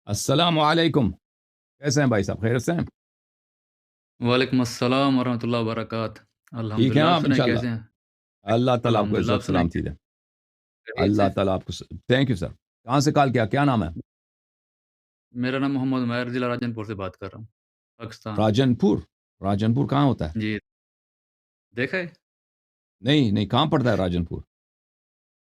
السلام علیکم، کیسے ہیں بھائی صاحب؟ خیریت سے ہیں؟ وعلیکم السلام ورحمۃ اللہ وبرکاتہ۔ ٹھیک ہیں الحمدللہ، آپ آپ سنائیں انشاءاللہ؟ کیسے ہیں؟ اللہ تعالیٰ آپ کو الحمدللہ، عزت آپ سنائیں سلامتی دے۔ خیریت سے؟ اللہ تعالیٰ آپ کو تھینک یو سر۔ کہاں سے کال کیا؟ کیا نام ہے؟ میرا نام محمد ماہر، ضلع راجن پور سے بات کر رہا ہوں، پاکستان۔ راجن پور؟ راجن پور کہاں ہوتا ہے؟ جی، دیکھا ہے؟ نہیں نہیں، کہاں پڑتا ہے راجن پور؟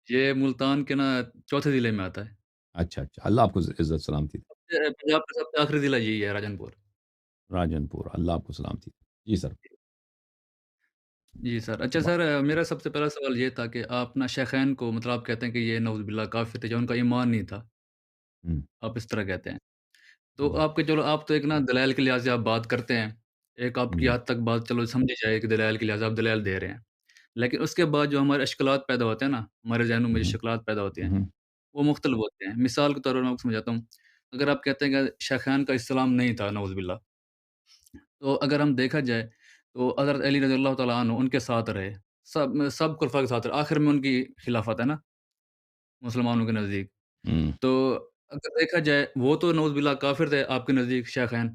یہ ملتان کے نا چوتھے ضلع میں آتا ہے۔ اچھا اچھا، اللہ آپ کو عزت سلامتی دے۔ پنجاب کا سب سے آخری ضلع یہی ہے، راجن پور۔ راجن پور، اللہ آپ کو سلامتی دے۔ جی سر۔ جی سر، اچھا سر، میرا سب سے پہلا سوال یہ تھا کہ آپ نا شیخین کو مطلب آپ کہتے ہیں کہ یہ نعوذ باللہ کافر تھے، جو ان کا ایمان نہیں تھا، ہم، آپ اس طرح کہتے ہیں۔ تو ہم، آپ کے چلو آپ تو ایک نا دلائل کے لحاظ سے آپ بات کرتے ہیں، ایک آپ کی ہم، حد تک بات چلو سمجھی جائے کہ دلائل کے لحاظ سے آپ دلائل دے رہے ہیں۔ لیکن اس کے بعد جو ہمارے اشکالات پیدا ہوتے ہیں نا، ہمارے ذہنوں میں جو ہم، شکلات پیدا ہوتے ہیں، ہم، وہ مختلف ہوتے ہیں۔ مثال کے طور پر میں آپ کو سمجھاتا ہوں، اگر آپ کہتے ہیں کہ شیخین کا اسلام نہیں تھا نعوذ باللہ، تو اگر ہم دیکھا جائے تو حضرت علی رضی اللہ تعالیٰ عنہ ان کے ساتھ رہے، سب خلفاء کے ساتھ رہے، آخر میں ان کی خلافت ہے نا مسلمانوں کے نزدیک۔ ہم، تو اگر دیکھا جائے وہ تو نعوذ باللہ کافر تھے آپ کے نزدیک شیخین،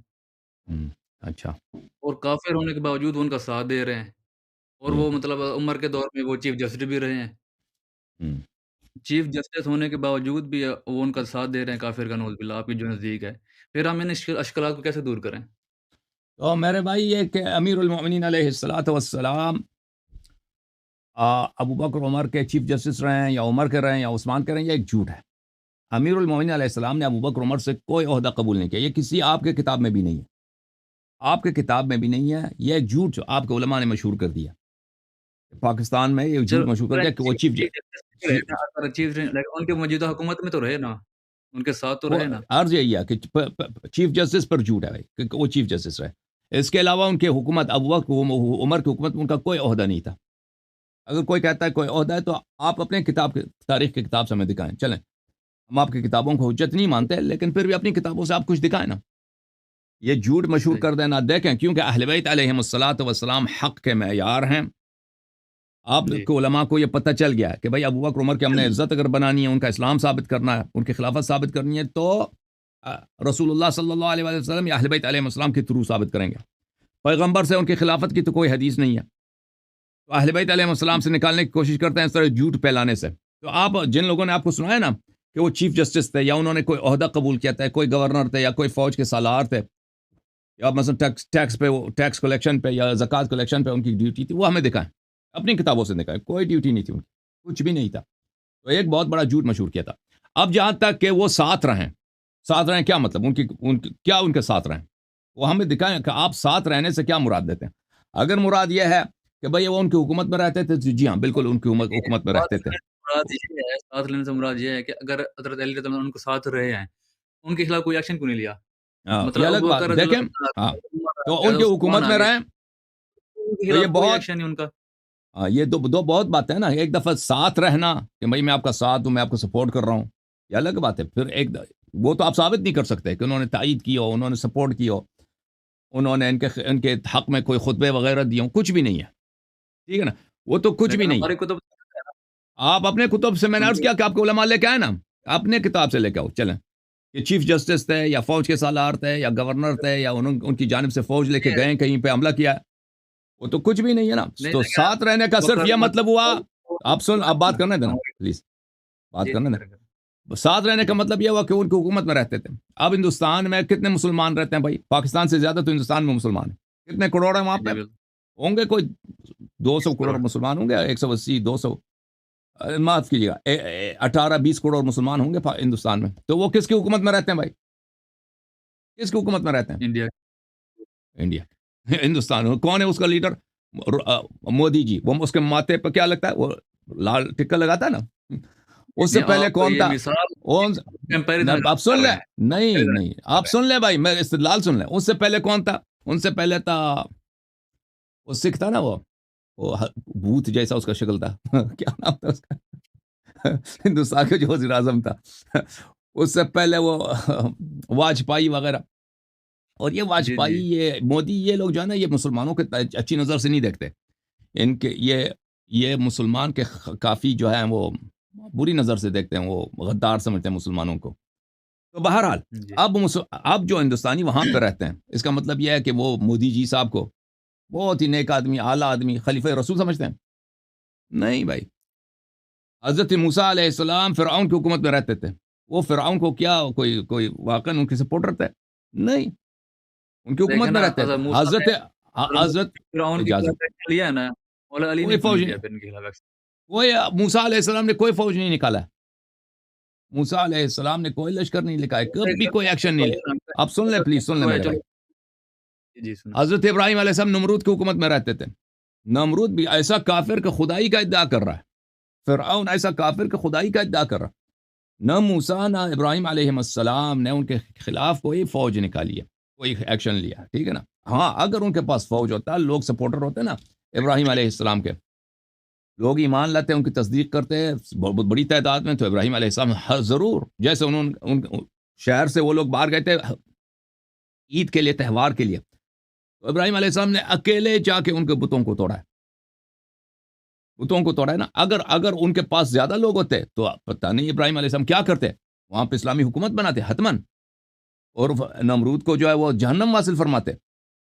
ہم، اچھا۔ اور کافر ہونے کے باوجود وہ ان کا ساتھ دے رہے ہیں، اور ہم، وہ مطلب عمر کے دور میں وہ چیف جسٹس بھی رہے ہیں۔ ہم۔ چیف جسٹس ہونے کے باوجود بھی وہ ان کا ساتھ دے رہے ہیں کافر کا نعوذ باللہ آپ کے جو نزدیک ہے۔ پھر ہم ان اشکالات کو کیسے دور کریں؟ تو میرے بھائی، یہ کہ امیر المؤمنین علیہ الصلاۃ والسلام ابو بکر عمر کے چیف جسٹس رہے ہیں، یا عمر کے رہے ہیں، یا عثمان کے رہے ہیں، یہ ایک جھوٹ ہے۔ امیر المومنین علیہ السلام نے ابو بکر عمر سے کوئی عہدہ قبول نہیں کیا، یہ کسی آپ کے کتاب میں بھی نہیں ہے، آپ کے کتاب میں بھی نہیں ہے، یہ ایک جھوٹ جو آپ کے علماء نے مشہور کر دیا، پاکستان میں یہ چلو جھوٹ مشہور کر اگر دیا کہ وہ چیف چیف جسٹس بھی رہے نا، اگر ان کے موجودہ حکومت میں تو رہے نا، ان کے ساتھ تو وہ رہے نا۔ عرض یہی ہے کہ چیف جسٹس پر جھوٹ ہے بھائی کہ وہ چیف جسٹس رہے۔ اس کے علاوہ ان کی حکومت ابو بکر عمر کی حکومت میں ان کا کوئی عہدہ نہیں تھا۔ اگر کوئی کہتا ہے کوئی عہدہ ہے تو آپ اپنے کتاب تاریخ کی کتاب سے ہمیں دکھائیں، چلیں ہم آپ کی کتابوں کو حجت نہیں مانتے، لیکن پھر بھی اپنی کتابوں سے آپ کچھ دکھائیں نا، یہ جھوٹ مشہور صحیح، کر دینا دیکھیں، کیونکہ اہل بیت علیہم الصلاۃ والسلام حق کے معیار ہیں۔ آپ جی، کو علماء کو یہ پتہ چل گیا ہے کہ بھائی ابو بکر عمر کی ہم نے عزت اگر بنانی ہے، ان کا اسلام ثابت کرنا ہے، ان کی خلافت ثابت کرنی ہے، تو آ، رسول اللہ صلی اللہ علیہ وسلم یا اہل بیت علیہ السلام کے تھرو ثابت کریں گے۔ پیغمبر سے ان کی خلافت کی تو کوئی حدیث نہیں ہے، تو اہل بیت علیہ السلام سے نکالنے کی کوشش کرتے ہیں اس طرح جھوٹ پھیلانے سے۔ تو آپ جن لوگوں نے آپ کو سنایا نا کہ وہ چیف جسٹس تھے، یا انہوں نے کوئی عہدہ قبول کیا تھا، کوئی گورنر تھے، یا کوئی فوج کے سالار تھے، یا مثلا ٹیکس پہ ٹیکس کلیکشن پہ یا زکوٰۃ کلیکشن پہ ان کی ڈیوٹی تھی، وہ ہمیں دکھائیں، اپنی کتابوں سے دکھائیں، کوئی ڈیوٹی نہیں تھی ان کی، کچھ بھی نہیں تھا۔ تو ایک بہت بڑا جھوٹ مشہور کیا تھا۔ اب جہاں تک کہ وہ ساتھ رہیں کیا مطلب، کیا ان کے ساتھ رہیں، وہ ہمیں دکھائیں کہ آپ ساتھ رہنے سے کیا مراد دیتے ہیں۔ اگر مراد یہ ہے کہ بھئی وہ ان کی حکومت میں رہتے تھے، جی ہاں بالکل ان کی حکومت میں رہتے تھے۔ ساتھ لینے سے مراد یہ ہے کہ اگر حضرت علی رضی اللہ عنہ ان کے ساتھ رہے ہیں، ان کے خلاف کوئی ایکشن کیوں نہیں لیا؟ ہاں یہ مطلب الگ ابو بات بکر رضی دیکھیں، اللہ ہاں عنہ، عمر آ تو گیا، ان کی عثمان حکومت آ میں گیا، رہیں، ان کے تو یہ خلاف کوئی بہت ایکشن نہیں ان کا۔ یہ دو بہت باتیں ہیں نا، ایک دفعہ ساتھ رہنا کہ بھائی میں آپ کا ساتھ ہوں، میں آپ کو سپورٹ کر رہا ہوں، یہ الگ بات ہے۔ پھر وہ تو آپ ثابت نہیں کر سکتے کہ انہوں نے تائید کی ہو، انہوں نے سپورٹ کی ہو، انہوں نے ان کے حق میں کوئی خطبے وغیرہ دیے ہوں، کچھ بھی نہیں ہے، ٹھیک ہے نا، وہ تو کچھ بھی لیکن نہیں ہے۔ ہماری کتب آپ اپنے کتب سے، میں نے ان عرض کے کیا کہ آپ کو علماء لے کے آئے نا، اپنے کتاب سے لے کے آؤ، چلیں یہ چیف جسٹس تھے، یا فوج کے سالار تھے، یا گورنر تھے، یا ان کی جانب سے فوج لے کے گئے کہیں پہ حملہ کیا، وہ تو کچھ بھی نہیں ہے نا۔ نہیں تو لیکن ساتھ رہنے کا ابو صرف بکر یہ عمر مطلب ہوا، آپ نا، بات کرنے دینا ہماری پلیز، بات جی کرنے جی دیں۔ کریں گے ساتھ رہنے کا جی مطلب یہ ہوا کہ ان کی حکومت میں رہتے تھے۔ اب ہندوستان میں کتنے مسلمان رہتے ہیں بھائی؟ پاکستان سے زیادہ تو ہندوستان میں مسلمان ہیں، کتنے کروڑ ہیں وہاں جی پہ؟ جی بالکل ہوں گے کوئی 200 کروڑ 20 کروڑ مسلمان ہوں گے، 180 200، معاف کیجیے گا 18 20 کروڑ مسلمان ہوں گے ہندوستان میں، تو وہ کس کی حکومت میں رہتے ہیں بھائی؟ کس کی حکومت میں رہتے ہیں؟ انڈیا انڈیا ہندوستان کون ہے اس کا لیڈر؟ مودی جی، وہ اس کے ماتھے پہ کیا لگتا ہے، وہ لال ٹکا لگاتا ہے نا، اس سے نہیں پہلے آپ کون یہ تھا؟ مثال کون؟ کمپیریزن آپ سن کر رہے لیں، ہیں نہیں comparison نہیں کر آپ رہے سن لیں بھائی، میں استدلال سن لیں، اس سے پہلے کون تھا؟ ان سے پہلے تھا وہ سکھ تھا نا، وہ بھوت جیسا اس کا شکل تھا کیا نام تھا اس کا؟ ہندوستان کا جو وزیر اعظم تھا، اس سے پہلے وہ واجپائی وغیرہ، اور یہ ہیں جی واجپائی، جی یہ مودی، یہ لوگ جو ہے نا، یہ مسلمانوں کے اچھی نظر سے نہیں دیکھتے، ان کے یہ مسلمان کے کافی جو ہے وہ بری نظر سے دیکھتے ہیں، وہ غدار سمجھتے ہیں مسلمانوں کو۔ تو بہرحال جی، اب جو ہندوستانی وہاں پہ رہتے ہیں، اس کا مطلب یہ ہے کہ وہ مودی جی صاحب کو بہت ہی نیک آدمی، اعلیٰ آدمی، خلیفہ رسول سمجھتے ہیں؟ نہیں بھائی، حضرت موسیٰ علیہ السلام فرعون کی حکومت میں رہتے تھے، وہ فرعون کو کیا کوئی واقعا ان کے سپورٹر تھے؟ نہیں، ان کی حکومت دیکھیں میں نا رہتے تھے حضرت موسیٰ نے حضرت حضرت حضرت فرعون کے اجازت خلاف ایکشن لیا ہے نا، مولا علی نے کوئی کیوں فوج نہیں نہیں، لیا پھر ان کے خلاف ایکشن؟ کوئی موسیٰ علیہ السلام نے کوئی فوج نہیں نکالا، موسیٰ علیہ السلام نے کوئی لشکر نہیں لکھا ہے، کبھی کوئی ایکشن نہیں لیا۔ اب سن لیں پلیز، سن لیں میرے بھائی، چلو جی سنا حضرت ابراہیم علیہ السلام نمرود کی حکومت میں رہتے تھے، نمرود بھی ایسا کافر کہ خدائی کا ادعا کر رہا ہے، فرعون ایسا کافر کہ خدائی کا ادعا کر رہا ہے، نہ موسیٰ نہ ابراہیم علیہ السلام نے ان کے خلاف کوئی فوج نکالی ہے، کوئی ایکشن لیا، ٹھیک ہے نا؟ ہاں، اگر ان کے پاس فوج ہوتا، لوگ سپورٹر ہوتے نا ابراہیم علیہ السلام کے، لوگ ایمان لاتے ہیں، ان کی تصدیق کرتے ہیں بہت بڑی تعداد میں، تو ابراہیم علیہ السلام ضرور، جیسے انہوں نے شہر سے وہ لوگ باہر گئے تھے عید کے لیے، تہوار کے لیے، تو ابراہیم علیہ السلام نے اکیلے جا کے ان کے بتوں کو توڑا ہے، بتوں کو توڑا ہے نا۔ اگر ان کے پاس زیادہ لوگ ہوتے تو پتہ نہیں ابراہیم علیہ السلام کیا کرتے، وہاں پہ اسلامی حکومت بناتے حتمن، اور نمرود کو جو ہے وہ جہنم واصل فرماتے،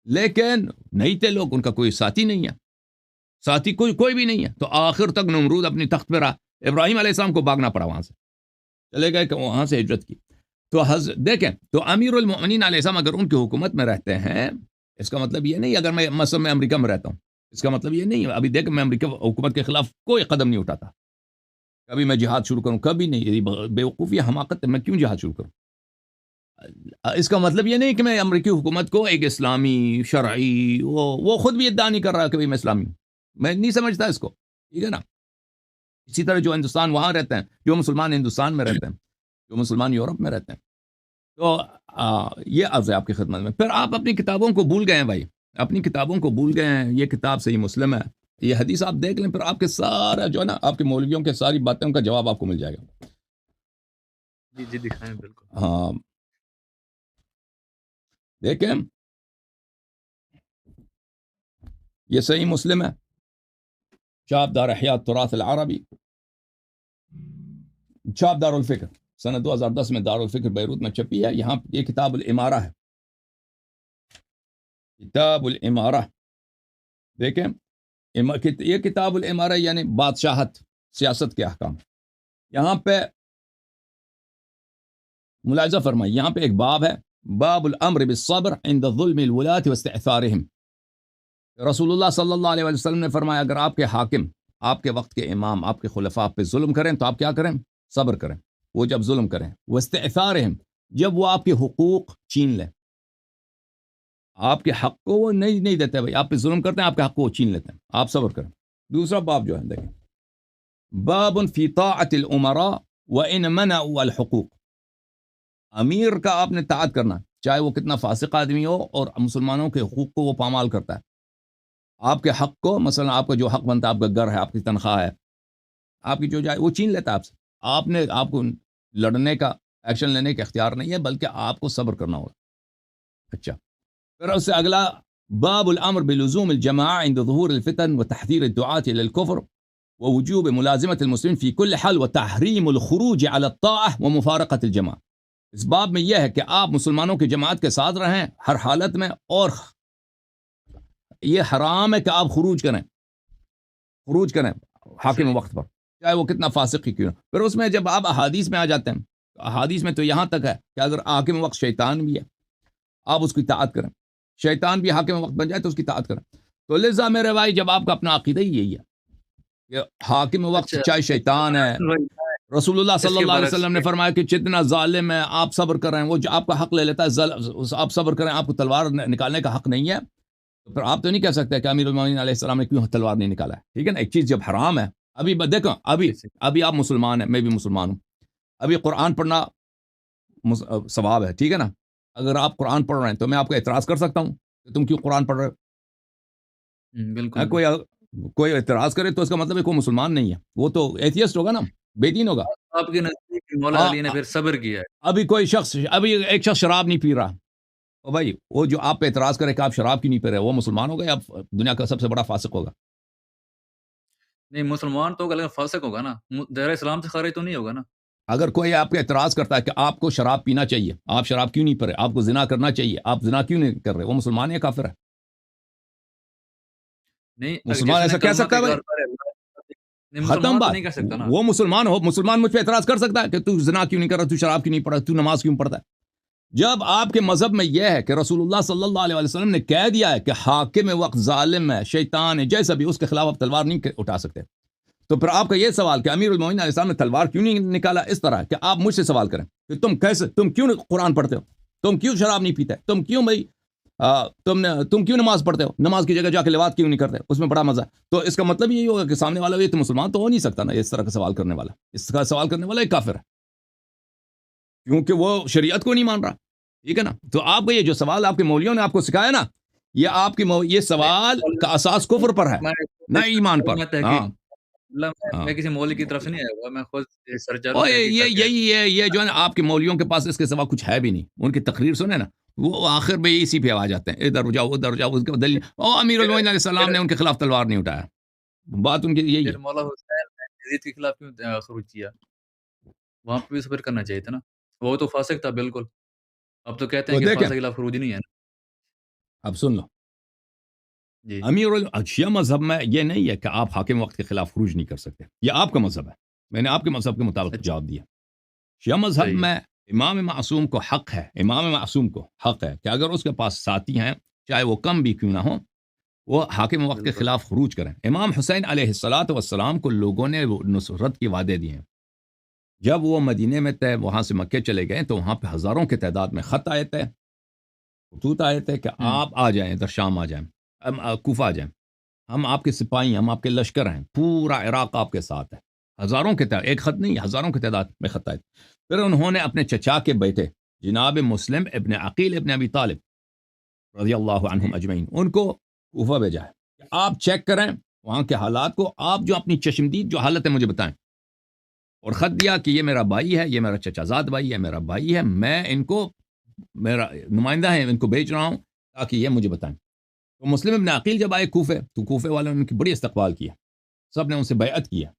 لیکن نہیں تھے لوگ، ان کا کوئی ساتھی نہیں ہے، ساتھی کوئی بھی نہیں ہے، تو آخر تک نمرود اپنی تخت پہ رہا، ابراہیم علیہ السلام کو بھاگنا پڑا وہاں سے، چلے گئے کہ وہاں سے ہجرت کی۔ تو دیکھیں، تو امیر المؤمنین علیہ السلام اگر ان کی حکومت میں رہتے ہیں، اس کا مطلب یہ نہیں، اگر میں مثلا میں امریکہ میں رہتا ہوں، اس کا مطلب یہ نہیں، ابھی دیکھ میں امریکہ حکومت کے خلاف کوئی قدم نہیں اٹھاتا، کبھی میں جہاد شروع کروں، کبھی نہیں، یہ بیوقوفی حماقت ہے، میں کیوں جہاد شروع کروں؟ اس کا مطلب یہ نہیں کہ میں امریکی حکومت کو ایک اسلامی شرعی، وہ خود بھی ادعا نہیں کر رہا کہ بھئی میں اسلامی ہوں، میں نہیں سمجھتا اس کو، ٹھیک ہے نا؟ اسی طرح جو ہندوستان وہاں رہتے ہیں، جو مسلمان ہندوستان میں رہتے ہیں، جو مسلمان یورپ میں رہتے ہیں، تو یہ عرض ہے آپ کی خدمت میں۔ پھر آپ اپنی کتابوں کو بھول گئے ہیں بھائی، اپنی کتابوں کو بھول گئے ہیں، یہ کتاب صحیح مسلم ہے، یہ حدیث آپ دیکھ لیں، پھر آپ کے سارا جو ہے نا، آپ کے مولویوں کے ساری باتوں کا جواب آپ کو مل جائے گا۔ جی جی دکھائیں بالکل ہاں، دیکھیں، یہ صحیح مسلم ہے، چاپ دار احیاء التراث العربی، چھاپ دار الفکر، سنہ 2010 میں دار الفکر بیروت میں چھپی ہے، یہاں یہ کتاب الامارہ ہے، کتاب الامارہ، دیکھیں، یہ کتاب الامارہ یعنی بادشاہت، سیاست کے احکام، یہاں پہ ملاحظہ فرمائیں، یہاں پہ ایک باب ہے، باب الامر بالصبر عند ظلم الولاة واستعثارهم، رسول اللہ صلی اللہ علیہ وسلم نے فرمایا اگر آپ کے حاکم، آپ کے وقت کے امام، آپ کے خلفاء آپ پہ ظلم کریں تو آپ کیا کریں؟ صبر کریں، وہ جب ظلم کریں، واستعثارهم، جب وہ آپ کے حقوق چھین لیں، آپ کے حق کو وہ نہیں دیتے، بھائی آپ پہ ظلم کرتے ہیں، آپ کے حق کو وہ چھین لیتے ہیں، آپ صبر کریں۔ دوسرا باب جو ہے دیکھیں، باب فی طاعت الامراء وان منعوا الحقوق، امیر کا آپ نے طاعت کرنا، چاہے وہ کتنا فاسق آدمی ہو، اور مسلمانوں کے حقوق کو وہ پامال کرتا ہے، آپ کے حق کو، مثلا آپ کا جو حق بنتا ہے، آپ کا گھر ہے، آپ کی تنخواہ ہے، آپ کی جو جائے وہ چھین لیتا ہے آپ سے، آپ کو لڑنے کا، ایکشن لینے کا اختیار نہیں ہے، بلکہ آپ کو صبر کرنا ہوگا۔ اچھا، پھر اس سے اگلا، باب الامر بلزوم الجماعة عند ظهور الفتن وتحذير الدعاة الى الكفر ووجوب ملازمة المسلمين في كل حال وتحريم الخروج على الطاعة ومفارقة الجماعة، اس باب میں یہ ہے کہ آپ مسلمانوں کی جماعت کے ساتھ رہیں ہر حالت میں، اور یہ حرام ہے کہ آپ خروج کریں حاکم صحیح وقت پر، چاہے وہ کتنا فاسق ہی کیوں نہ۔ پھر اس میں جب آپ احادیث میں آ جاتے ہیں، تو احادیث میں تو یہاں تک ہے کہ اگر حاکم وقت شیطان بھی ہے، آپ اس کی اطاعت کریں، شیطان بھی حاکم وقت بن جائے تو اس کی اطاعت کریں۔ تو لذا میرے بھائی، جب آپ کا اپنا عقیدہ ہی یہی ہے کہ حاکم وقت اچھا چاہے شیطان ہے، رسول اللہ اس صلی کے اللہ علیہ برعکس وسلم نے فرمایا کہ جتنا ظالم ہے آپ صبر کر رہے ہیں، وہ جو آپ کا حق لے لیتا ہے، آپ صبر کریں، آپ کو تلوار نکالنے کا حق نہیں ہے، تو پھر آپ تو نہیں کہہ سکتے کہ امیر المومنین علیہ السلام نے کیوں تلوار نہیں نکالا ہے، ٹھیک ہے نا؟ ایک چیز جب حرام ہے، ابھی دیکھو، ابھی آپ مسلمان ہیں، میں بھی مسلمان ہوں، ابھی قرآن پڑھنا ثواب ہے، ٹھیک ہے نا؟ اگر آپ قرآن پڑھ رہے ہیں تو میں آپ کو اعتراض کر سکتا ہوں کہ تم کیوں قرآن پڑھ رہے بالکل ہو؟ کوئی اعتراض کرے تو اس کا مطلب ہے کوئی مسلمان نہیں ہے، وہ تو ایتھیسٹ ہوگا نا، بے دین ہوگا۔ آپ کے نزدیک مولا ہاں، علی نے پھر صبر کیا ہے ابھی ایک شخص شراب نہیں پی رہا، او بھائی، وہ جو آپ پہ اعتراض کرے کہ آپ شراب کیوں نہیں پی رہے، وہ مسلمان ہوگا یا دنیا کا سب سے بڑا فاسق ہوگا؟ نہیں مسلمان تو ہوگا لیکن فاسق ہوگا نا، دائرہ اسلام سے خارج تو نہیں ہوگا نا۔ اگر کوئی آپ کا اعتراض کرتا ہے کہ آپ کو شراب پینا چاہیے، آپ شراب کیوں نہیں پی رہے، آپ کو زنا کرنا چاہیے، آپ زنا کیوں نہیں کر رہے، وہ مسلمان یا کافر ہے؟ نہیں مسلمان جس نے ایسا کہہ کلمہ سکتا کا ہے بھائی؟ اقرار کرا ہے نہیں، ختم مسلمان تو بات. نہیں کہہ سکتا نا. وہ مسلمان ہو، مسلمان مجھ پہ اعتراض کر سکتا ہے کہ تو زنا کیوں نہیں کر رہا، تو شراب کیوں نہیں پڑھا، تو نماز کیوں پڑھتا ہے؟ جب آپ کے مذہب میں یہ ہے کہ رسول اللہ صلی اللہ علیہ وسلم نے کہہ دیا ہے کہ حاکم وقت ظالم ہے، شیطان ہے، جیسا بھی، اس کے خلاف آپ تلوار نہیں اٹھا سکتے، تو پھر آپ کا یہ سوال کہ امیر المومنین علیہ السلام نے تلوار کیوں نہیں نکالا، اس طرح کہ آپ مجھ سے سوال کریں کہ تم کیوں قرآن پڑھتے ہو، تم کیوں شراب نہیں پیتے، تم کیوں بھائی تم کیوں نماز پڑھتے ہو، نماز کی جگہ جا کے لواط کیوں نہیں کرتے، اس میں بڑا مزہ ہے. تو اس کا مطلب یہی ہوگا کہ سامنے والا یہ تو مسلمان تو ہو نہیں سکتا نا، اس طرح کا سوال کرنے والا، اس کا سوال کرنے والا ایک کافر ہے، کیونکہ وہ شریعت کو نہیں مان رہا. ٹھیک ہے نا؟ تو آپ کا یہ جو سوال آپ کے مولویوں نے آپ کو سکھایا نا، یہ آپ کی یہ سوال کا اساس کفر پر ہے، نہ ایمان پر. میں تحقیق ہاں مطلب ہاں. میں کسی مولوی کی طرف سے نہیں آیا ہوا، میں خود سرچ اور تحقیق کر کے یہی ہے، یہ جو ہے نا آپ کے مولویوں کے پاس اس کے سوا کچھ ہے بھی نہیں، ان کی تقریر سنے نا، وہ آخر میں اسی پہ آ جاتے ہیں، ادھر جاؤ ادھر جاؤ، اس کے دلیل امیر المومنین علیہ السلام نے ان کے خلاف تلوار نہیں اٹھایا. بات ان کی یہی ہے. پھر مولا حسین نے یزید کے خلاف کیوں خروج کیا؟ وہاں پہ بھی صبر کرنا چاہیے تھا نا، وہ تو فاسق تھا بالکل. اب تو کہتے ہیں تو کہ دیکھیں فاسق کے خلاف خروج نہیں ہے نا. اب سن لو، جی شیعہ مذہب میں یہ نہیں ہے کہ آپ حاکم وقت کے خلاف خروج نہیں کر سکتے، یہ آپ کا مذہب ہے، میں نے آپ کے مذہب کے مطابق اچھا جواب دیا. شیعہ مذہب صحیح ہے. میں امام معصوم کو حق ہے، امام معصوم کو حق ہے کہ اگر اس کے پاس ساتھی ہیں، چاہے وہ کم بھی کیوں نہ ہو، وہ حاکم وقت کے بالکل خلاف خروج کریں. امام حسین علیہ الصلاۃ والسلام کو لوگوں نے نصرت کے وعدے دیے ہیں. جب وہ مدینے میں تھے، وہاں سے مکے چلے گئے، تو وہاں پہ ہزاروں کی تعداد میں خط آئے تھے، خطوط آئے تھے کہ ہوں آپ آ جائیں، ادھر شام آ جائیں، کوفہ آ جائیں، ہم آپ کے سپاہی ہیں، ہم آپ کے لشکر ہیں، پورا عراق آپ کے ساتھ ہے. ہزاروں کے تعداد، ایک خط نہیں، ہزاروں کی تعداد میں خط آئے. پھر انہوں نے اپنے چچا کے بیٹے جناب مسلم ابن عقیل ابن ابی طالب رضی اللہ عنہم جی اجمعین، ان کو کوفہ بھیجا ہے کہ آپ چیک کریں وہاں کے حالات کو، آپ جو اپنی چشمدید جو حالت ہے مجھے بتائیں. اور خط دیا کہ یہ میرا بھائی ہے، یہ میرا چچا زاد بھائی ہے، میرا بھائی ہے، میں ان کو، میرا نمائندہ ہے، ان کو بھیج رہا ہوں تاکہ یہ مجھے بتائیں. تو مسلم ابن عقیل جب آئے کوفے، تو کوفے والوں نے ان کی بڑی استقبال کیا، سب نے ان سے بیعت کیا،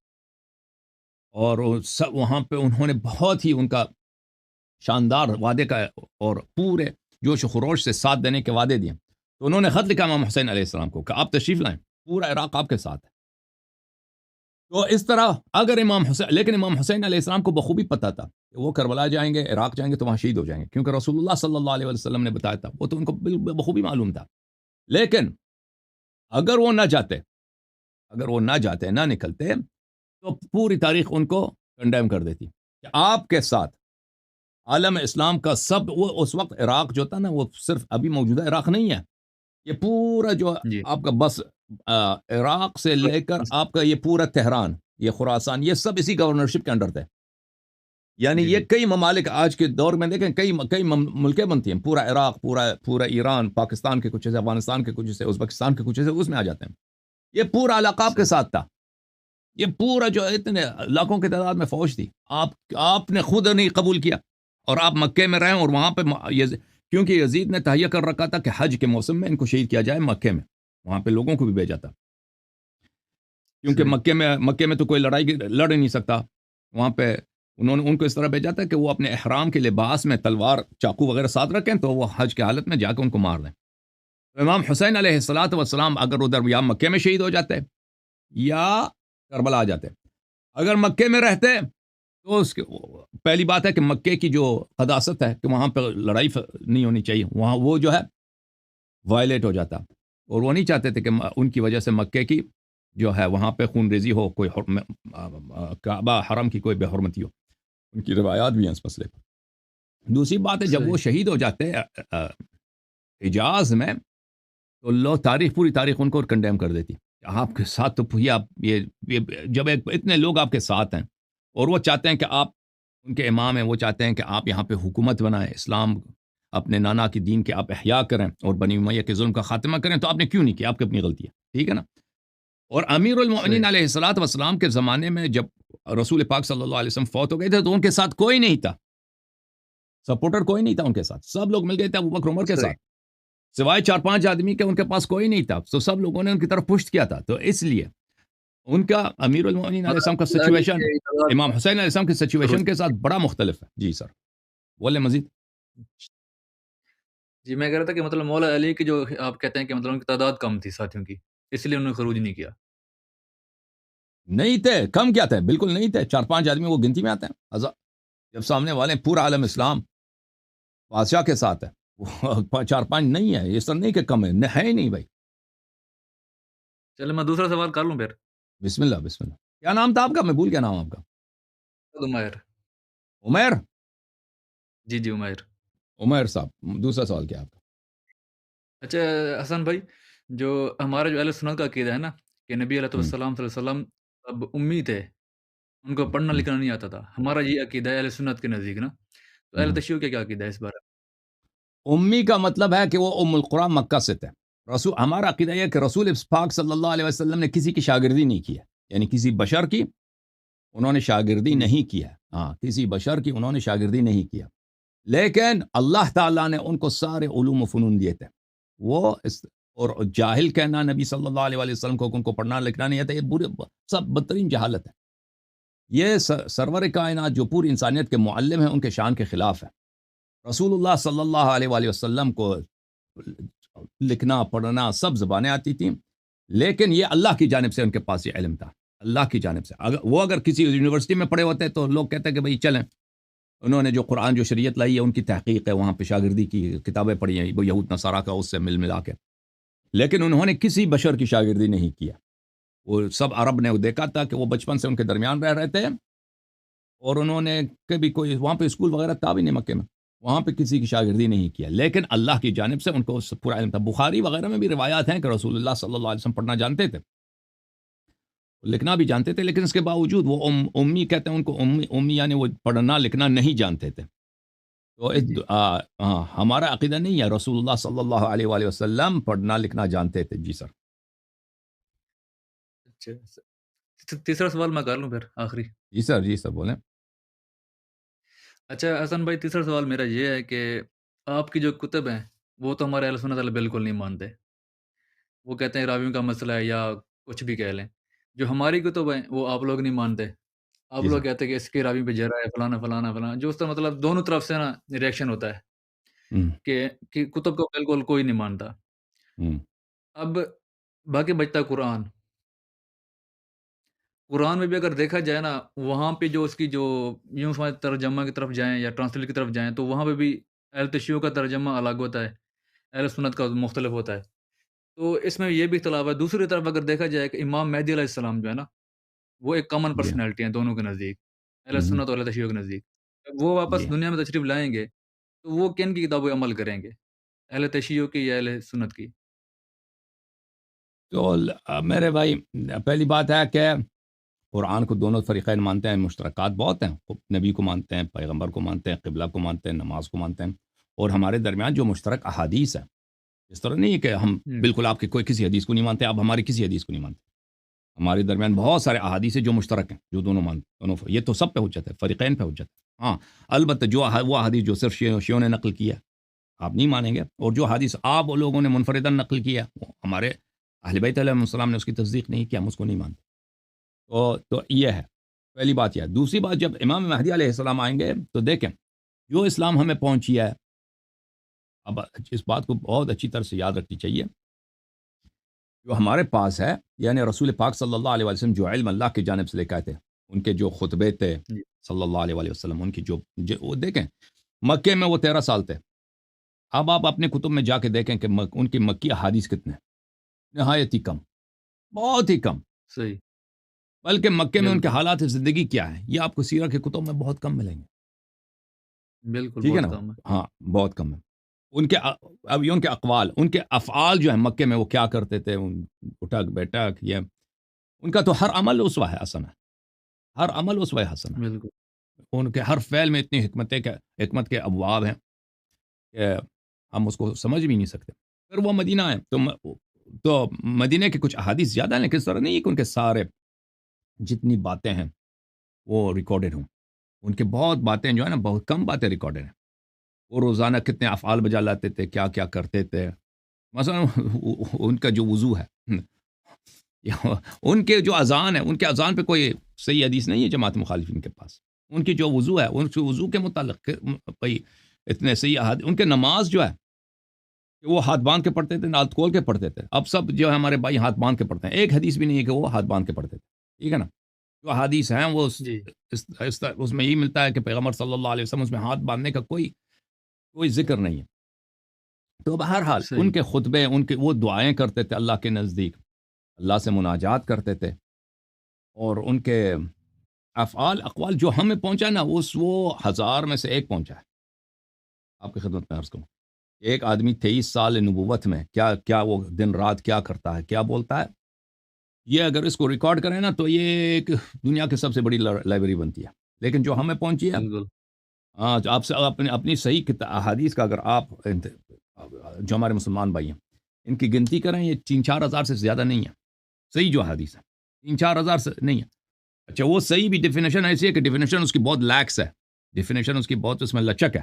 اور سب وہاں پہ انہوں نے بہت ہی ان کا شاندار وعدے کا اور پورے جوش و خروش سے ساتھ دینے کے وعدے دیے. تو انہوں نے خط لکھا امام حسین علیہ السلام کو کہ آپ تشریف لائیں، پورا عراق آپ کے ساتھ ہے. تو اس طرح اگر امام حسین، لیکن امام حسین علیہ السلام کو بخوبی پتہ تھا کہ وہ کربلا جائیں گے، عراق جائیں گے تو وہاں شہید ہو جائیں گے، کیونکہ رسول اللہ صلی اللہ علیہ وسلم نے بتایا تھا، وہ تو ان کو بخوبی معلوم تھا. لیکن اگر وہ نہ جاتے، نہ نکلتے، تو پوری تاریخ ان کو کنڈیم کر دیتی کہ آپ کے ساتھ عالم اسلام کا سب، وہ اس وقت عراق جو تھا نا، وہ صرف ابھی موجودہ عراق نہیں ہے، یہ پورا جو جی آپ کا بس عراق سے لے کر آپ کا یہ پورا تہران، یہ خراسان، یہ سب اسی گورنرشپ کے انڈر تھے. یعنی جی یہ جی کئی ممالک آج کے دور میں دیکھیں، کئی ملکیں بنتی ہیں، پورا عراق، پورا ایران، پاکستان کے کچھ حصے، افغانستان کے کچھ حصے، ازبکستان کے کچھ حصے اس میں آ جاتے ہیں. یہ پورا علاقہ آپ کے صحیح ساتھ تھا، یہ پورا جو اتنے لاکھوں کی تعداد میں فوج تھی، آپ نے خود نہیں قبول کیا، اور آپ مکے میں رہیں، اور وہاں پہ کیونکہ یزید نے تہیہ کر رکھا تھا کہ حج کے موسم میں ان کو شہید کیا جائے مکے میں، وہاں پہ لوگوں کو بھی بھیجا تھا، کیونکہ صحیح مکے میں تو کوئی لڑائی لڑ نہیں سکتا. وہاں پہ انہوں نے ان کو اس طرح بھیجا تھا کہ وہ اپنے احرام کے لباس میں تلوار چاقو وغیرہ ساتھ رکھیں، تو وہ حج کی حالت میں جا کے ان کو مار دیں. امام حسین علیہ الصلاۃ والسلام اگر ادھر یا مکے میں شہید ہو جاتے یا کربلا آ جاتے. اگر مکے میں رہتے تو اس کے پہلی بات ہے کہ مکے کی جو قداست ہے کہ وہاں پہ لڑائی نہیں ہونی چاہیے، وہاں وہ جو ہے وائلیٹ ہو جاتا، اور وہ نہیں چاہتے تھے کہ ان کی وجہ سے مکے کی جو ہے وہاں پہ خون ریزی ہو، کوئی کعبہ حرم کی کوئی بے حرمتی ہو. ان کی روایات بھی ہیں اس مسئلے پر. دوسری بات ہے، جب صحیح وہ شہید ہو جاتے حجاز میں، تو پوری تاریخ ان کو کنڈیم کر دیتی. آپ کے ساتھ تو یہ جب اتنے لوگ آپ کے ساتھ ہیں، اور وہ چاہتے ہیں کہ آپ ان کے امام ہیں، وہ چاہتے ہیں کہ آپ یہاں پہ حکومت بنائیں، اسلام اپنے نانا کی دین کے آپ احیاء کریں اور بنی امیہ کے ظلم کا خاتمہ کریں، تو آپ نے کیوں نہیں کیا؟ آپ کی اپنی غلطی ہے. ٹھیک ہے نا؟ اور امیر المؤمنین صحیح علیہ الصلاۃ والسلام کے زمانے میں جب رسول پاک صلی اللہ علیہ وسلم فوت ہو گئے تھے، تو ان کے ساتھ کوئی نہیں تھا، سپورٹر کوئی نہیں تھا ان کے ساتھ، سب لوگ مل گئے تھے ابوبکر عمر کے صحیح ساتھ، سوائے 4-5 آدمی کے ان کے پاس کوئی نہیں تھا، تو سب لوگوں نے ان کی طرف پشت کیا تھا. تو اس لیے ان کا امیر المومنین علیہ السلام کا حضرت علی سچویشن کے اعتراض امام حسین علیہ السلام کے سچویشن کے ساتھ بڑا مختلف ہے. جی سر بولے مزید. جی میں کہہ رہا تھا کہ مطلب مولا علی کی جو آپ کہتے ہیں کہ مطلب ان کی تعداد کم تھی ساتھیوں کی، اس لیے انہوں نے خروج نہیں کیا. نہیں تھے، کم کیا تھے، بالکل نہیں تھے. 4-5 آدمی وہ گنتی میں آتے ہیں. جب سامنے والے پورا عالم اسلام بادشاہ کے ساتھ ہے، 4-5 نہیں ہے. اس طرح نہیں کہ کم ہے ہی نہیں بھائی. چلے میں دوسرا سوال کر لوں پھر. بسم اللہ بسم اللہ. کیا نام تھا آپ کا؟ میں بھول گیا نام آپ کا. عمیر. عمیر. جی جی عمیر. عمیر صاحب دوسرا سوال کیا آپ کا؟ اچھا حسن بھائی، جو ہمارا جو اہل سنت کا عقیدہ ہے نا کہ نبی علیہ السلام صلی اللہ علیہ وسلم اب امی تھے، ان کو پڑھنا لکھنا نہیں آتا تھا. ہمارا یہ عقیدہ ہے اہل سنت کے نزدیک نا. تو اہل تشیع کا کیا عقیدہ ہے اس بارے میں؟ امی کا مطلب ہے کہ وہ ام القرآن مکہ سے تھے. ہمارا عقیدہ یہ ہے کہ رسول پاک صلی اللہ علیہ وسلم نے کسی کی شاگردی نہیں کی ہے، یعنی کسی بشر کی انہوں نے شاگردی جی نہیں کیا. ہاں کسی بشر کی انہوں نے شاگردی نہیں کیا، لیکن اللہ تعالیٰ نے ان کو سارے علوم و فنون دیے تھے. وہ اور جاہل کہنا نبی صلی اللہ علیہ وسلم کو ان کو پڑھنا لکھنا نہیں آتا، یہ برے سب بدترین جہالت ہے. یہ سرور کائنات جو پوری انسانیت کے معلم ہیں ان کے شان کے خلاف ہے. رسول اللہ صلی اللہ علیہ وآلہ وسلم کو لکھنا پڑھنا سب زبانیں آتی تھیں، لیکن یہ اللہ کی جانب سے ان کے پاس یہ علم تھا. اللہ کی جانب سے اگر کسی یونیورسٹی میں پڑھے ہوتے تو لوگ کہتے ہیں کہ بھئی چلیں، انہوں نے جو قرآن جو شریعت لائی ہے ان کی تحقیق ہے، وہاں پہ شاگردی کی، کتابیں پڑھی ہیں وہ یہود نصارہ کا اس سے ملا کے، لیکن انہوں نے کسی بشر کی شاگردی نہیں کیا. وہ سب عرب نے دیکھا تھا کہ وہ بچپن سے ان کے درمیان رہ رہے تھے، اور انہوں نے کبھی کوئی وہاں پہ اسکول وغیرہ تھا بھی نہیں مکے میں، وہاں پہ کسی کی شاگردی نہیں کیا، لیکن اللہ کی جانب سے ان کو پورا علم تھا. بخاری وغیرہ میں بھی روایات ہیں کہ رسول اللہ صلی اللہ علیہ وسلم پڑھنا جانتے تھے، لکھنا بھی جانتے تھے، لیکن اس کے باوجود وہ امی کہتے ہیں ان کو، امی یعنی وہ پڑھنا لکھنا نہیں جانتے تھے. تو جی جی. ہمارا عقیدہ نہیں ہے، رسول اللہ صلی اللہ علیہ وآلہ وسلم پڑھنا لکھنا جانتے تھے. جی سر. اچھا تیسرا سوال میں کر لوں پھر آخری. جی سر جی سر بولیں. اچھا حسن بھائی، تیسرا سوال میرا یہ ہے کہ آپ کی جو کتب ہیں وہ تو ہمارے اہل سنت والے بالکل نہیں مانتے. وہ کہتے ہیں راویوں کا مسئلہ ہے یا کچھ بھی کہہ لیں. جو ہماری کتب ہیں وہ آپ لوگ نہیں مانتے. آپ جی لوگ سر. کہتے ہیں کہ اس کے راوی پہ جرا ہے فلانا فلانا فلانا، جو اس کا مطلب دونوں طرف سے نا ریئیکشن ہوتا ہے ہم، کہ کتب کو بالکل کوئی نہیں مانتا. ہم، اب باقی بچتا قرآن. قرآن میں بھی اگر دیکھا جائے نا، وہاں پہ جو اس کی جو یوں سمجھ ترجمہ کی طرف جائیں یا ٹرانسلیٹ کی طرف جائیں تو وہاں پہ بھی اہل تشیع کا ترجمہ الگ ہوتا ہے، اہل سنت کا مختلف ہوتا ہے. تو اس میں یہ بھی اختلاف ہے. دوسری طرف اگر دیکھا جائے کہ امام مہدی علیہ السلام جو ہے نا، وہ ایک کامن جی ہاں. پرسنالٹی ہیں دونوں کے نزدیک، اہل ہم، سنت اور اہل تشیع کے نزدیک. جب وہ جی واپس ہاں. دنیا میں تشریف لائیں گے تو وہ کن کی کتابوں پہ عمل کریں گے، اہل تشیع کی یا اہل سنت کی؟ تو میرے بھائی، پہلی بات ہے کہ قرآن کو دونوں فریقین مانتے ہیں، مشترکات بہت ہیں. نبی کو مانتے ہیں، پیغمبر کو مانتے ہیں، قبلہ کو مانتے ہیں، نماز کو مانتے ہیں، اور ہمارے درمیان جو مشترک احادیث ہیں، اس طرح نہیں ہے کہ ہم بالکل آپ کے کوئی کسی حدیث کو نہیں مانتے، آپ ہماری کسی حدیث کو نہیں مانتے. ہمارے درمیان بہت سارے احادیث ہیں جو مشترک ہیں، جو دونوں مانتے، دونوں یہ تو سب پہ حجت ہے، فریقین پہ حجت ہے. ہاں البتہ جو وہ حدیث جو صرف شیعوں نے نقل کیا آپ نہیں مانیں گے، اور جو حدیث آپ لوگوں نے منفرداً نقل کیا وہ ہمارے اہل بیت علیہ السلام نے اس کی تصدیق نہیں کیا، ہم اس کو نہیں مانتے. تو یہ ہے پہلی بات. یہ ہے. دوسری بات، جب امام مہدی علیہ السلام آئیں گے تو دیکھیں جو اسلام ہمیں پہنچی ہے، اب اس بات کو بہت اچھی طرح سے یاد رکھنی چاہیے، جو ہمارے پاس ہے یعنی رسول پاک صلی اللہ علیہ وسلم جو علم اللہ کی جانب سے لے کے آئے تھے، ان کے جو خطبے تھے جی صلی اللہ علیہ وسلم، ان کی وہ دیکھیں مکے میں وہ 13 سال تھے. اب آپ اپنے کتب میں جا کے دیکھیں کہ ان کی مکی احادیث کتنے ہیں، نہایت ہی کم، بہت ہی کم. صحیح. بلکہ مکے میں ان کے بالکل حالات زندگی کیا ہے یہ آپ کو سیرہ کے کتب میں بہت کم ملیں گے. بالکل ٹھیک ہے نا. بہت کم ہے. ہاں بہت کم ہے. ان کے اب یہ ان کے اقوال، ان کے افعال جو ہیں مکے میں وہ کیا کرتے تھے، اٹھک بیٹھک، یہ ان کا تو ہر عمل اسوہ ہے حسن ہے، ہر عمل اسوہ حسن ہے. بالکل. ان کے ہر فعل میں اتنی حکمت کے ابواب ہیں کہ ہم اس کو سمجھ بھی نہیں سکتے. پھر وہ مدینہ ہے تو مدینہ کے کچھ احادیث زیادہ ہیں، لیکن اس طرح نہیں ہے کہ ان کے سارے جتنی باتیں ہیں وہ ریکارڈڈ ہوں. ان کے بہت باتیں جو ہے نا، بہت کم باتیں ریکارڈڈ ہیں. وہ روزانہ کتنے افعال بجا لاتے تھے، کیا کیا کرتے تھے. مثلا ان کا جو وضو ہے، ان کے جو اذان ہے، ان کے اذان پہ کوئی صحیح حدیث نہیں ہے جماعت مخالفین کے پاس. ان کی جو وضو ہے، ان کے وضو کے متعلق کوئی اتنے صحیح ان کے نماز جو ہے کہ وہ ہاتھ باندھ کے پڑھتے تھے، ہاتھ کھول کے پڑھتے تھے. اب سب جو ہے ہمارے بھائی ہاتھ باندھ کے پڑھتے ہیں. ایک حدیث بھی نہیں ہے کہ وہ ہاتھ باندھ کے پڑھتے تھے. ٹھیک ہے نا؟ جو حدیث ہیں وہ جی اس میں یہی ملتا ہے کہ پیغمبر صلی اللہ علیہ وسلم اس میں ہاتھ باندھنے کا کوئی ذکر نہیں ہے. تو بہرحال ان صحیح کے خطبے، ان کے وہ دعائیں کرتے تھے اللہ کے نزدیک، اللہ سے مناجات کرتے تھے، اور ان کے افعال اقوال جو ہمیں پہنچا نا، وہ 1000 میں سے ایک پہنچا ہے. آپ کی خدمت میں عرض کروں، ایک آدمی 23 سال نبوت میں کیا وہ دن رات کیا کرتا ہے، کیا بولتا ہے، یہ اگر اس کو ریکارڈ کریں نا تو یہ ایک دنیا کی سب سے بڑی لائبریری بنتی ہے. لیکن جو ہمیں پہنچی ہے، بالکل ہاں، جو آپ سے اپنی صحیح احادیث کا اگر آپ جو ہمارے مسلمان بھائی ہیں ان کی گنتی کریں، یہ 3-4 ہزار سے زیادہ نہیں ہے. صحیح جو حدیث ہے 3-4 ہزار سے نہیں ہے. اچھا، وہ صحیح بھی ڈیفینیشن ایسی ہے کہ ڈیفینیشن اس کی بہت لیکس ہے، ڈیفینیشن اس کی بہت اس میں لچک ہے.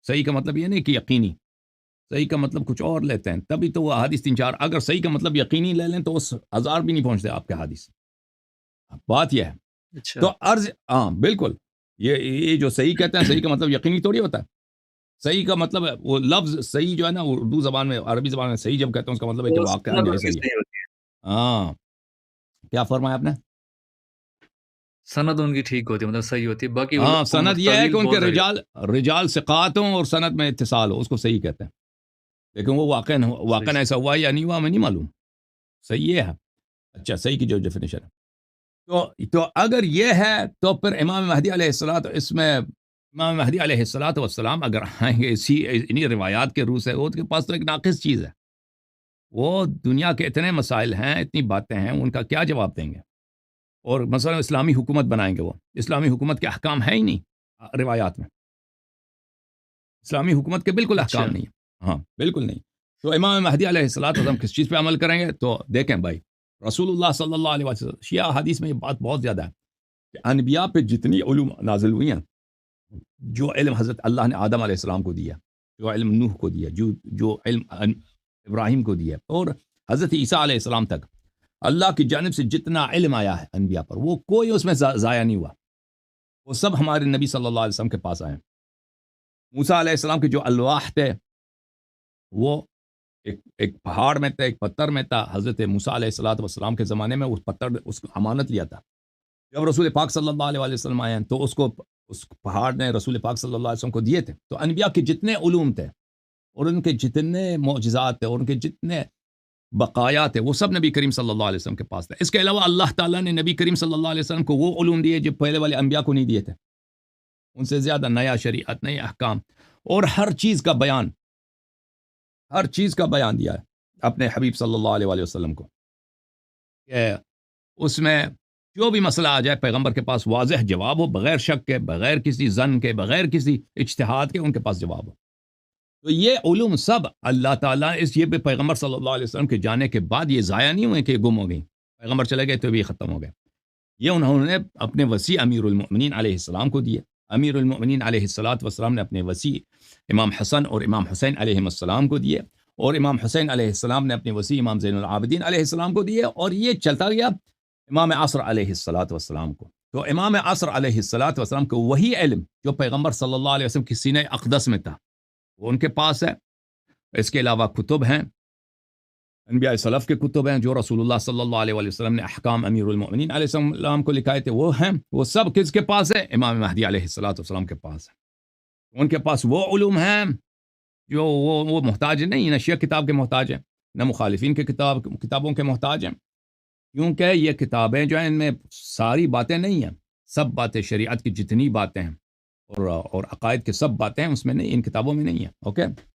صحیح کا مطلب یہ نہیں کہ یقینی، صحیح کا مطلب کچھ اور لیتے ہیں، تبھی تو وہ حدیث 3-4. اگر صحیح کا مطلب یقینی لے لیں تو اس 1000 بھی نہیں پہنچتے آپ کے حدیث. بات یہ ہے. اچھا تو عرض، ہاں بالکل، یہ جو صحیح کہتے ہیں، صحیح کا مطلب یقینی تھوڑی ہوتا ہے. صحیح کا مطلب ہے وہ لفظ صحیح جو ہے نا، اردو زبان میں، عربی زبان میں صحیح جب کہتے ہیں اس کا مطلب ہے کہ وہ واقعہ سند جو ہے ان کی صحیح ہے. صحیح ہوتی ہے ہاں، کیا فرمایا آپ نے؟ سند ان کی ٹھیک ہوتی ہے مطلب صحیح ہوتی ہے باقی ہاں، سند یہ ہے کہ ان کے بہت ساری رجال ثقات ہوں اور سند میں اتصال ہو، اس کو صحیح کہتے ہیں. لیکن وہ صحیح واقعاً ایسا ہوا یا نہیں ہوا ہمیں نہیں معلوم. صحیح یہ ہے. اچھا، صحیح کی جو ڈیفینیشن ہے، تو اگر یہ ہے تو پھر امام مہدی علیہ الصلوۃ، اس میں امام مہدی علیہ الصلوۃ والسلام اگر آئیں گے انہی روایات کے روح سے، وہ کے پاس تو ایک ناقص چیز ہے. وہ دنیا کے اتنے مسائل ہیں، اتنی باتیں ہیں، ان کا کیا جواب دیں گے؟ اور مثلا اسلامی حکومت بنائیں گے، وہ اسلامی حکومت کے احکام ہیں ہی نہیں روایات میں. اسلامی حکومت کے بالکل اچھا احکام نہیں ہیں. ہاں بالکل نہیں. تو امام مہدی علیہ الصلوۃ والسلام کس چیز پہ عمل کریں گے؟ تو دیکھیں بھائی، رسول اللہ صلی اللہ علیہ وسلم، شیعہ حدیث میں یہ بات بہت زیادہ ہے کہ انبیاء پہ جتنی علوم نازل ہوئی ہیں، جو علم حضرت اللہ نے آدم علیہ السلام کو دیا، جو علم نوح کو دیا، جو علم ابراہیم کو دیا، اور حضرت عیسیٰ علیہ السلام تک اللہ کی جانب سے جتنا علم آیا ہے انبیاء پر، وہ کوئی اس میں ضائع نہیں ہوا. وہ سب ہمارے نبی صلی اللہ علیہ وسلم کے پاس آئے. موسیٰ علیہ السلام کے جو الواح تھے، وہ ایک پہاڑ میں تھا، ایک پتھر میں تھا. حضرت موسیٰ علیہ السلام کے زمانے میں اس پتھر اس کو امانت لیا تھا. جب رسول پاک صلی اللہ علیہ وسلم آئے ہیں تو اس پہاڑ نے رسول پاک صلی اللہ علیہ وسلم کو دیے تھے. تو انبیاء کے جتنے علوم تھے اور ان کے جتنے معجزات تھے اور ان کے جتنے بقایا تھے، وہ سب نبی کریم صلی اللہ علیہ وسلم کے پاس تھے. اس کے علاوہ اللہ تعالیٰ نے نبی کریم صلی اللہ علیہ وسلم کو وہ علوم دیے جو پہلے والے انبیاء کو نہیں دیے تھے. ان سے زیادہ نیا شریعت، نئے احکام، اور ہر چیز کا بیان دیا ہے اپنے حبیب صلی اللہ علیہ وآلہ وسلم کو، کہ اس میں جو بھی مسئلہ آ جائے پیغمبر کے پاس واضح جواب ہو، بغیر شک کے، بغیر کسی ظن کے، بغیر کسی اجتہاد کے ان کے پاس جواب ہو. تو یہ علوم سب اللہ تعالیٰ یہ پیغمبر صلی اللہ علیہ وسلم کے جانے کے بعد یہ ضائع نہیں ہوئے کہ گم ہو گئی. پیغمبر چلے گئے تو بھی ختم ہو گئے. یہ انہوں نے اپنے وسیع امیر المؤمنین علیہ السلام کو دیے. امیر المؤمنین علیہ السلام نے اپنے وسیع امام حسن اور امام حسین علیہ السلام کو دیے، اور امام حسین علیہ السلام نے اپنے وسیع امام زین العابدین علیہ السلام کو دیے، اور یہ چلتا گیا امام عصر علیہ السلام کو. تو امام عصر علیہ السلام کو وہی علم جو پیغمبر صلی اللہ علیہ وسلم کی سینہ اقدس میں تھا وہ ان کے پاس ہے. اس کے علاوہ کتب ہیں، انبیاء سلف کے کتب ہیں جو رسول اللہ صلی اللہ علیہ وسلم نے احکام امیر المؤمنین علیہ السلام کو لکھائے تھے، وہ ہیں. وہ سب کس کے پاس ہے؟ امام مہدی علیہ السلام کے پاس ہے. ان کے پاس وہ علوم ہیں جو وہ محتاج نہیں، نہ شیعہ کتاب کے محتاج ہیں، نہ مخالفین کے کتابوں کے محتاج ہیں. کیونکہ یہ کتابیں جو ہیں ان میں ساری باتیں نہیں ہیں، سب باتیں شریعت کی جتنی باتیں ہیں اور عقائد کے سب باتیں ہیں اس میں نہیں، ان کتابوں میں نہیں ہیں. اوکے.